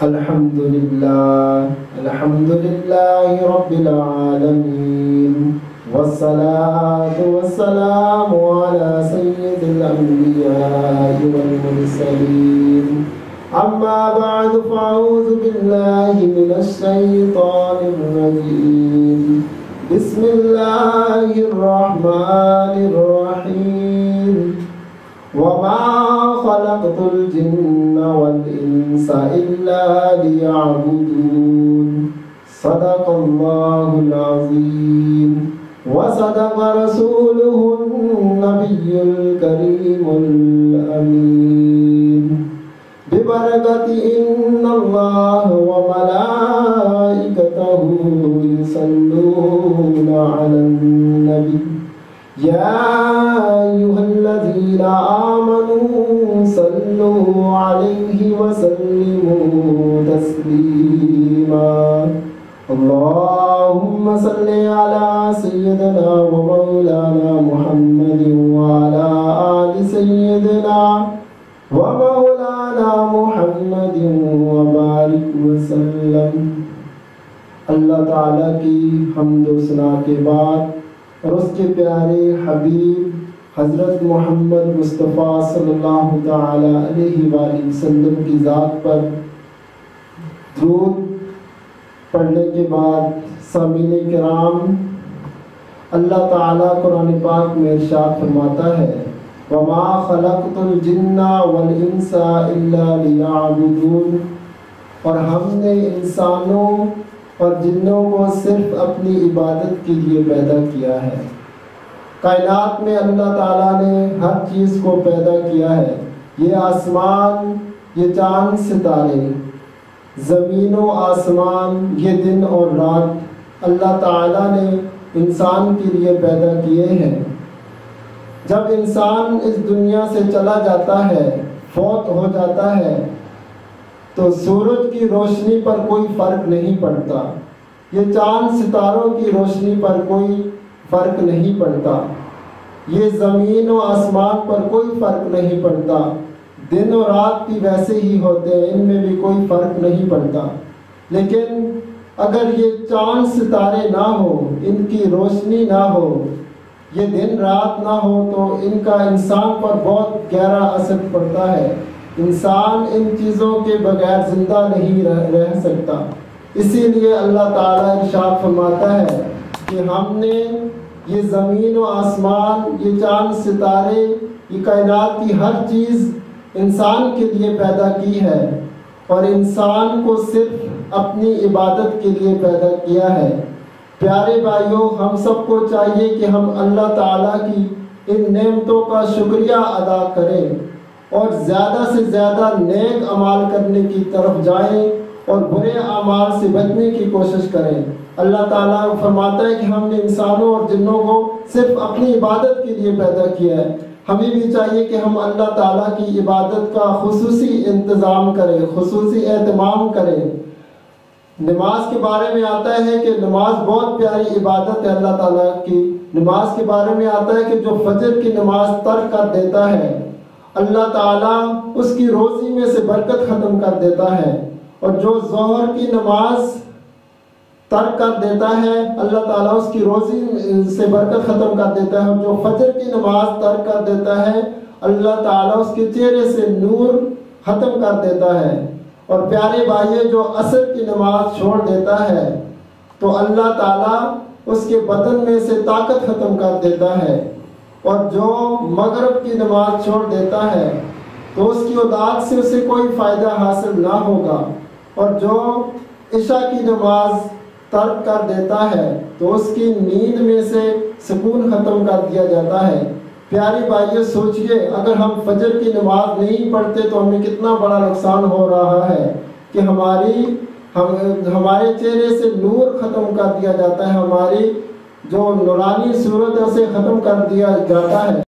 الحمدللہ رب العالمین والصلاة والسلام على سید الانبیاء والمرسلین اما بعد فاعوذ باللہ من الشیطان الرجیم بسم اللہ الرحمن الرحیم وما خلقت الجن والإنس إلا ليعبدون صدق الله العظيم وصدق رسوله النبي الكريم الأمين ببركة إن الله وملائكته يصلون على النبي يا أيها الذين آمنوا صلوا عليه وسلموا تسليما اللهم صل على سيدنا ومولانا محمد وعلى آل سيدنا ومولانا محمد وبارك وسلم۔ اللہ تعالیٰ کی حمد و ثنا کے بعد اور اس کے پیارے حبیب حضرت محمد مصطفیٰ صلی اللہ تعالی علیہ وآلہ وسلم کی ذات پر درود پڑھنے کے بعد سامعین کرام، اللہ تعالیٰ قرآن پاک میں ارشاد فرماتا ہے وَمَا خَلَقْتُ الْجِنَّ وَالْإِنسَ إِلَّا لِيَعْبُدُونَ، اور ہم نے انسانوں اور جنوں کو صرف اپنی عبادت کے لیے پیدا کیا ہے۔ کائنات میں اللہ تعالیٰ نے ہر چیز کو پیدا کیا ہے، یہ آسمان، یہ چاند ستارے، زمین و آسمان، یہ دن اور رات اللہ تعالیٰ نے انسان کے لیے پیدا کیے ہیں۔ جب انسان اس دنیا سے چلا جاتا ہے، فوت ہو جاتا ہے، تو سورج کی روشنی پر کوئی فرق نہیں پڑتا، یہ چاند ستاروں کی روشنی پر کوئی فرق نہیں پڑتا، یہ زمین و آسمان پر کوئی فرق نہیں پڑتا، دن و رات بھی ویسے ہی ہوتے ہیں، ان میں بھی کوئی فرق نہیں پڑتا۔ لیکن اگر یہ چاند ستارے نہ ہو، ان کی روشنی نہ ہو، یہ دن رات نہ ہو، تو ان کا انسان پر بہت گہرا اثر پڑتا ہے۔ انسان ان چیزوں کے بغیر زندہ نہیں رہ سکتا۔ اسی لیے اللہ تعالیٰ ارشاد فرماتا ہے کہ ہم نے یہ زمین و آسمان، یہ چاند ستارے، یہ کائنات کی ہر چیز انسان کے لیے پیدا کی ہے، اور انسان کو صرف اپنی عبادت کے لیے پیدا کیا ہے۔ پیارے بھائیوں، ہم سب کو چاہیے کہ ہم اللہ تعالیٰ کی ان نعمتوں کا شکریہ ادا کریں اور زیادہ سے زیادہ نیک اعمال کرنے کی طرف جائیں اور برے اعمال سے بچنے کی کوشش کریں۔ اللہ تعالیٰ فرماتا ہے کہ ہم نے انسانوں اور جنوں کو صرف اپنی عبادت کے لیے پیدا کیا ہے۔ ہمیں بھی چاہیے کہ ہم اللہ تعالیٰ کی عبادت کا خصوصی انتظام کریں، خصوصی اہتمام کریں۔ نماز کے بارے میں آتا ہے کہ نماز بہت پیاری عبادت ہے اللہ تعالیٰ کی۔ نماز کے بارے میں آتا ہے کہ جو فجر کی نماز ترک کر دیتا ہے، اللہ تعالیٰ اس کی روزی میں سے برکت ختم کر دیتا ہے، اور جو ظہر کی نماز ترک کر دیتا ہے، اللہ تعالیٰ اس کی روزی سے برکت ختم کر دیتا ہے، اور جو فجر کی نماز ترک کر دیتا ہے، اللہ تعالیٰ اس کے چہرے سے نور ختم کر دیتا ہے۔ اور پیارے بھائی، جو عصر کی نماز چھوڑ دیتا ہے تو اللہ تعالیٰ اس کے بدن میں سے طاقت ختم کر دیتا ہے، اور جو مغرب کی نماز چھوڑ دیتا ہے تو اس کی اولاد سے اسے کوئی فائدہ حاصل نہ ہوگا، اور جو عشاء کی نماز ترک کر دیتا ہے تو اس کی نیند میں سے سکون ختم کر دیا جاتا ہے۔ پیاری بھائیو، سوچئے اگر ہم فجر کی نماز نہیں پڑھتے تو ہمیں کتنا بڑا نقصان ہو رہا ہے کہ ہمارے چہرے سے نور ختم کر دیا جاتا ہے، ہماری جو نورانی صورت ہے اسے ختم کر دیا جاتا ہے۔